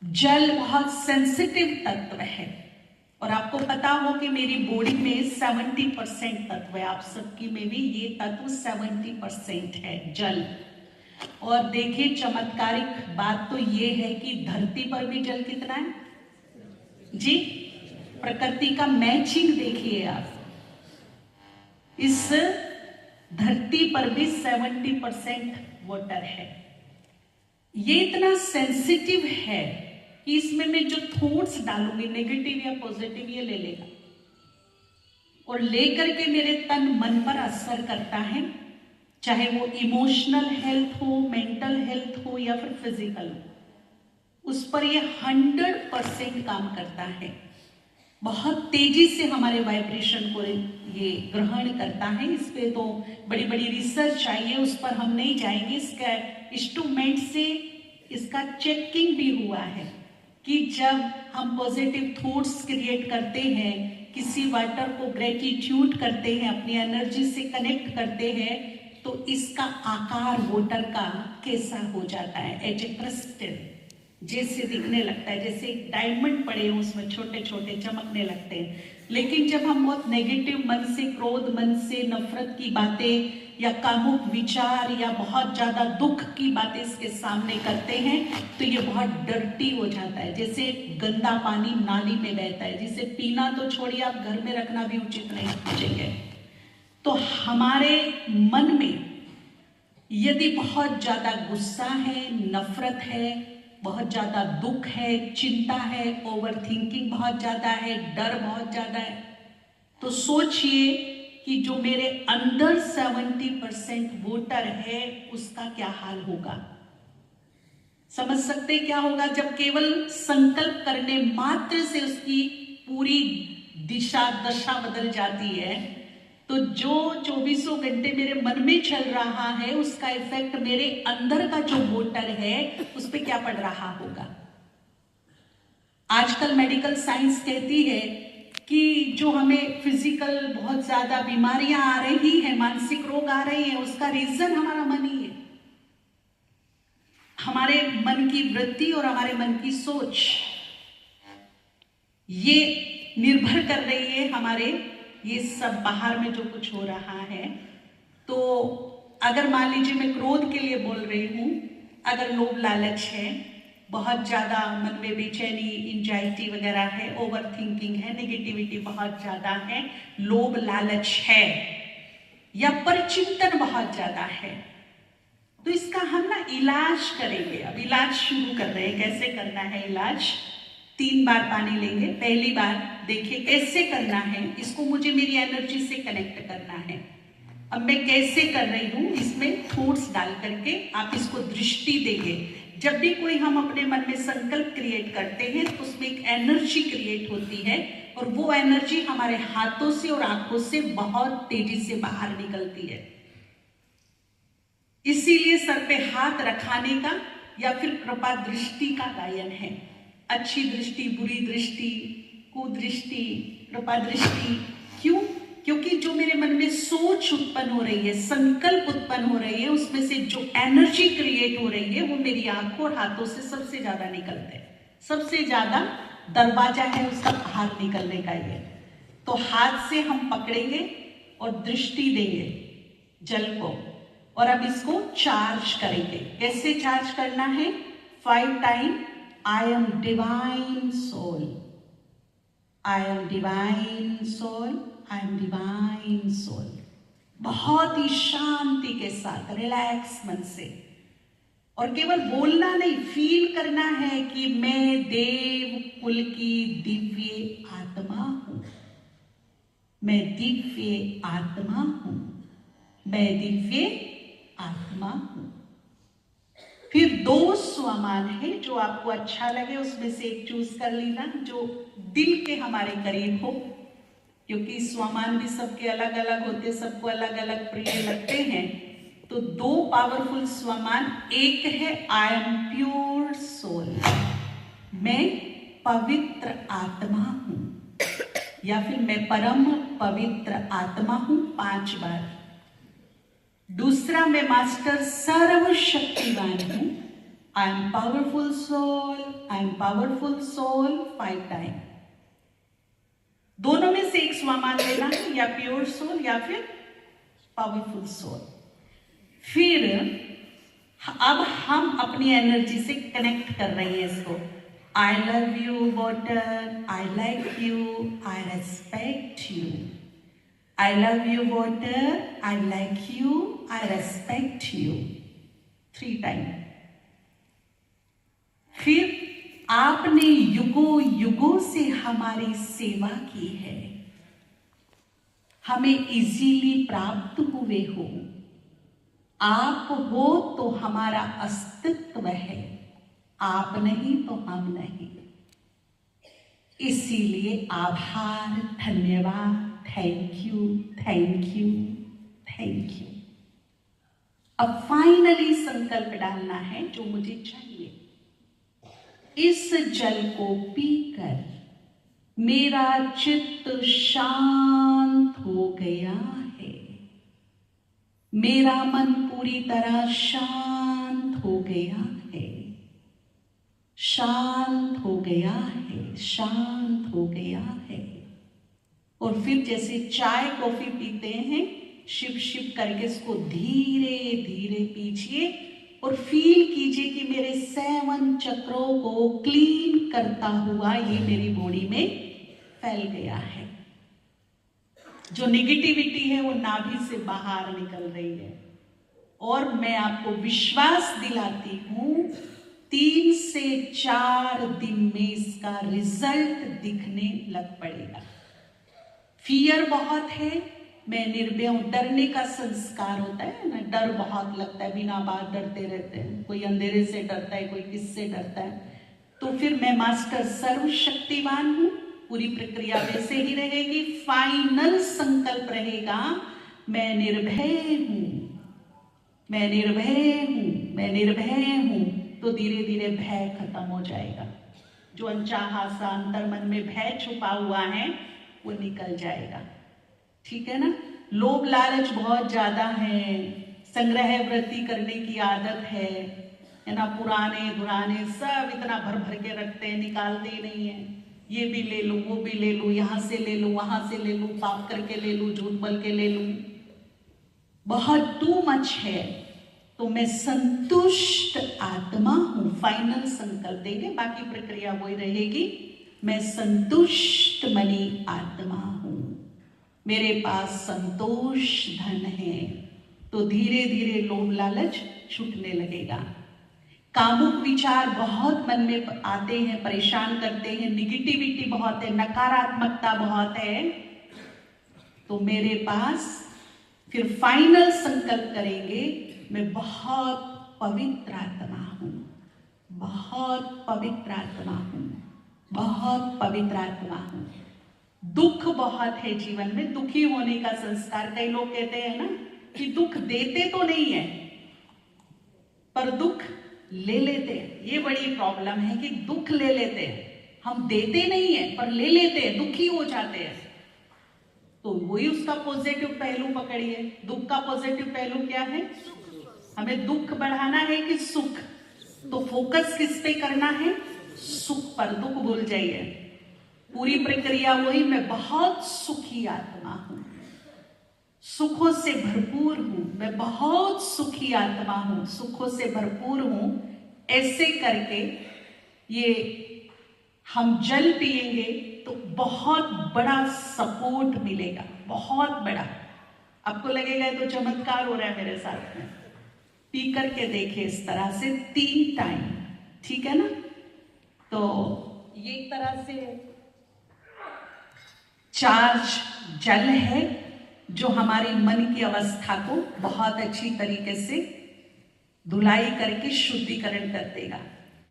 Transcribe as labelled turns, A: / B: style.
A: जल बहुत सेंसिटिव तत्व है और आपको पता हो कि मेरी बॉडी में 70% तत्व है, आप सबकी में भी ये तत्व 70% है जल। और देखिए चमत्कारिक बात तो ये है कि धरती पर भी जल कितना है जी, प्रकृति का मैचिंग देखिए आप, इस धरती पर भी 70% वाटर है। ये इतना सेंसिटिव है कि इसमें मैं जो थॉट्स डालूंगी नेगेटिव या पॉजिटिव ये ले लेगा और लेकर के मेरे तन मन पर असर करता है, चाहे वो इमोशनल हेल्थ हो, मेंटल हेल्थ हो या फिर फिजिकल हो, उस पर ये 100% काम करता है। बहुत तेजी से हमारे वाइब्रेशन को ये ग्रहण करता है। इस पे तो बड़ी बड़ी रिसर्च चाहिए, उस पर हम नहीं जाएंगे। इसका इंस्ट्रूमेंट से इसका चेकिंग भी हुआ है कि जब हम पॉजिटिव थॉट्स क्रिएट करते हैं, किसी वाटर को ग्रेटिट्यूड करते हैं, अपनी एनर्जी से कनेक्ट करते हैं, तो इसका आकार वाटर का कैसा हो जाता है, एज ए क्रिस्टल जैसे दिखने लगता है, जैसे डायमंड पड़े हो उसमें छोटे छोटे चमकने लगते हैं। लेकिन जब हम बहुत नेगेटिव मन से, क्रोध मन से, नफरत की बातें या कामुक विचार या बहुत ज्यादा दुख की बातें इसके सामने करते हैं तो ये बहुत डर्टी हो जाता है, जैसे गंदा पानी नाली में बहता है, जिसे पीना तो छोड़िए आप घर में रखना भी उचित नहीं समझेंगे। तो हमारे मन में यदि बहुत ज्यादा गुस्सा है, नफरत है, बहुत ज्यादा दुख है, चिंता है, ओवर थिंकिंग बहुत ज्यादा है, डर बहुत ज्यादा है, तो सोचिए कि जो मेरे अंदर 70% वाटर है उसका क्या हाल होगा। समझ सकते क्या होगा जब केवल संकल्प करने मात्र से उसकी पूरी दिशा दशा बदल जाती है। तो जो 24 घंटे मेरे मन में चल रहा है उसका इफेक्ट मेरे अंदर का जो वाटर है उस पर क्या पड़ रहा होगा। आजकल मेडिकल साइंस कहती है कि जो हमें फिजिकल बहुत ज्यादा बीमारियां आ रही हैं, मानसिक रोग आ रहे हैं, उसका रीजन हमारा मन ही है। हमारे मन की वृत्ति और हमारे मन की सोच ये निर्भर कर रही है हमारे ये सब बाहर में जो कुछ हो रहा है। तो अगर मान लीजिए मैं क्रोध के लिए बोल रही हूं, अगर लोभ लालच है, बहुत ज्यादा मन में बेचैनी, एंजाइटी वगैरह है, ओवर थिंकिंग है, नेगेटिविटी बहुत ज्यादा है, लोभ लालच है या परचिंतन बहुत ज्यादा है, तो इसका हम ना इलाज करेंगे। अब इलाज शुरू कर रहे हैं। कैसे करना है इलाज? 3 बार पानी लेंगे। पहली बार देखिए कैसे करना है, इसको मुझे मेरी एनर्जी से कनेक्ट करना है। अब मैं कैसे कर रही हूं, इसमें थॉट्स डाल करके आप इसको दृष्टि देंगे। जब भी कोई हम अपने मन में संकल्प क्रिएट करते हैं तो उसमें एक एनर्जी क्रिएट होती है और वो एनर्जी हमारे हाथों से और आंखों से बहुत तेजी से बाहर निकलती है। इसीलिए सर पे हाथ रखाने का या फिर कृपा दृष्टि का गायन है। अच्छी दृष्टि, बुरी दृष्टि, कुदृष्टि, कृपा दृष्टि। क्यों? क्योंकि जो मेरे मन में सोच उत्पन्न हो रही है, संकल्प उत्पन्न हो रही है, उसमें से जो एनर्जी क्रिएट हो रही है वो मेरी आंखों और हाथों से सबसे ज्यादा निकलते हैं। सबसे ज्यादा दरवाजा है उसका बाहर निकलने का ये। तो हाथ से हम पकड़ेंगे और दृष्टि देंगे जल को और अब इसको चार्ज करेंगे। कैसे चार्ज करना है? 5 time I am divine soul, I am divine soul, I am divine soul. बहुत ही शांति के साथ, रिलैक्स मन से, और केवल बोलना नहीं, फील करना है कि मैं देव कुल की दिव्य आत्मा हूं, मैं दिव्य आत्मा हूं, मैं दिव्य आत्मा हूं। फिर 2 स्वमान है, जो आपको अच्छा लगे उसमें से एक चूज कर लेना, जो दिल के हमारे करीब हो, क्योंकि स्वमान भी सबके अलग अलग होते, सबको अलग अलग प्रिय लगते हैं। तो 2 पावरफुल स्वमान, एक है आई एम प्योर सोल, मैं पवित्र आत्मा हूं, या फिर मैं परम पवित्र आत्मा हूं 5 बार। दूसरा, मैं मास्टर सर्वशक्तिवान हूं, I am powerful soul, I am powerful soul 5 time. दोनों में से एक स्व मान लेना है, या प्योर सोल या फिर पावरफुल सोल। फिर अब हम अपनी एनर्जी से कनेक्ट कर रहे हैं इसको। I love you water, I like you, I respect you. I love you water, I like you, I respect you 3 time. फिर आपने युगों युगों से हमारी सेवा की है, हमें इजीली प्राप्त हुए हो। आप हो तो हमारा अस्तित्व है, आप नहीं तो हम नहीं। इसीलिए आभार, धन्यवाद, thank you, thank you, thank you. अब फाइनली संकल्प डालना है जो मुझे चाहिए। इस जल को पीकर मेरा चित्त शांत हो गया है, मेरा मन पूरी तरह शांत हो गया है, शांत हो गया है, शांत हो गया है। और फिर जैसे चाय कॉफी पीते हैं, शिप शिप करके इसको धीरे धीरे पीजिए और फील कीजिए कि मेरे 7 चक्रों को क्लीन करता हुआ ये मेरी बॉडी में फैल गया है। जो निगेटिविटी है वो नाभि से बाहर निकल रही है। और मैं आपको विश्वास दिलाती हूं 3 से 4 दिन में इसका रिजल्ट दिखने लग पड़ेगा। फियर बहुत है, मैं निर्भय हूं। डरने का संस्कार होता है ना, डर बहुत लगता है, बिना बात डरते रहते हैं। कोई अंधेरे से डरता है, कोई किससे डरता है। तो फिर मैं मास्टर सर्वशक्तिवान हूं, पूरी प्रक्रिया वैसे ही रहेगी। फाइनल संकल्प रहेगा, मैं निर्भय हूं, मैं निर्भय हूं, मैं निर्भय हूं। तो धीरे धीरे भय खत्म हो जाएगा। जो अनचाहा सा अंतर मन में भय छुपा हुआ है वो निकल जाएगा। ठीक है ना। लोभ लालच बहुत ज्यादा है, संग्रह वृत्ति करने की आदत है ना। पुराने दुराने सब इतना भर भर के रखते हैं, निकालते ही नहीं है। ये भी ले लूं, वो भी ले लूं, यहां से ले लूं, वहां से ले लूं, पाप करके ले लूं, झूठ बोल के ले लूं, बहुत टू मच है। तो मैं संतुष्ट आत्मा हूं। फाइनल संकल्प देंगे, बाकी प्रक्रिया वही रहेगी। मैं संतुष्ट मनी आत्मा हूं, मेरे पास संतोष धन है। तो धीरे धीरे लोभ लालच छूटने लगेगा। कामुक विचार बहुत मन में आते हैं, परेशान करते हैं, निगेटिविटी बहुत है, नकारात्मकता बहुत है। तो मेरे पास फिर फाइनल संकल्प करेंगे, मैं बहुत पवित्र आत्मा हूं, बहुत पवित्र आत्मा हूं, बहुत पवित्र आत्मा हूं। दुख बहुत है जीवन में, दुखी होने का संस्कार। कई लोग कहते हैं ना कि दुख देते तो नहीं है पर दुख ले लेते हैं। ये बड़ी प्रॉब्लम है कि दुख ले लेते हैं, हम देते नहीं है पर ले लेते हैं, दुखी हो जाते हैं। तो वही उसका पॉजिटिव पहलू पकड़िए। दुख का पॉजिटिव पहलू क्या है? हमें दुख बढ़ाना है कि सुख? तो फोकस किस पे करना है? सुख पर। दुख भूल जाइए। पूरी प्रक्रिया वही, मैं बहुत सुखी आत्मा हूं, सुखों से भरपूर हूं, मैं बहुत सुखी आत्मा हूं, सुखों से भरपूर हूं। ऐसे करके ये हम जल पिएंगे तो बहुत बड़ा सपोर्ट मिलेगा, बहुत बड़ा। आपको लगेगा तो चमत्कार हो रहा है मेरे साथ में। पी करके देखिए इस तरह से 3 टाइम, ठीक है ना। तो ये एक तरह से चार्ज जल है जो हमारे मन की अवस्था को बहुत अच्छी तरीके से धुलाई करके शुद्धिकरण कर देगा।